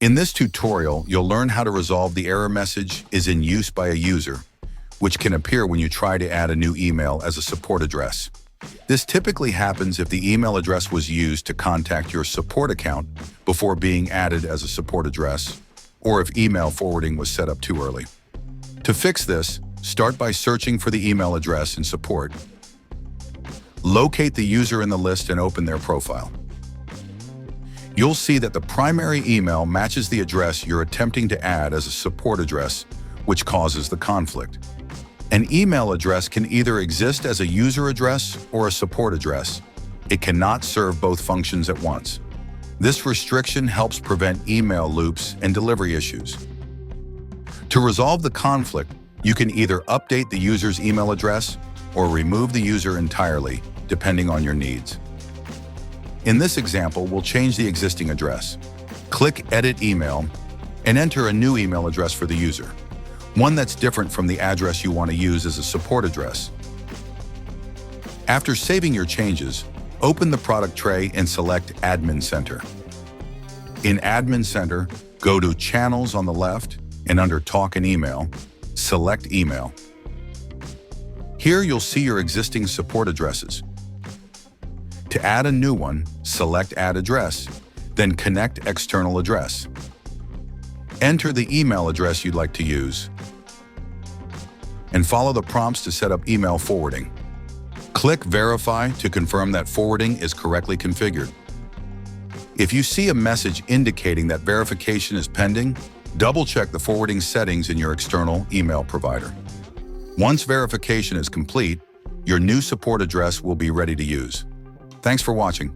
In this tutorial, you'll learn how to resolve the error message "is in use by a user," which can appear when you try to add a new email as a support address. This typically happens if the email address was used to contact your support account before being added as a support address, or if email forwarding was set up too early. To fix this, start by searching for the email address in support. Locate the user in the list and open their profile. You'll see that the primary email matches the address you're attempting to add as a support address, which causes the conflict. An email address can either exist as a user address or a support address. It cannot serve both functions at once. This restriction helps prevent email loops and delivery issues. To resolve the conflict, you can either update the user's email address or remove the user entirely, depending on your needs. In this example, we'll change the existing address. Click Edit Email and enter a new email address for the user, one that's different from the address you want to use as a support address. After saving your changes, open the product tray and select Admin Center. In Admin Center, go to Channels on the left and under Talk and Email, select Email. Here you'll see your existing support addresses. To add a new one, select Add Address, then connect External Address. Enter the email address you'd like to use, and follow the prompts to set up email forwarding. Click Verify to confirm that forwarding is correctly configured. If you see a message indicating that verification is pending, double-check the forwarding settings in your external email provider. Once verification is complete, your new support address will be ready to use. Thanks for watching.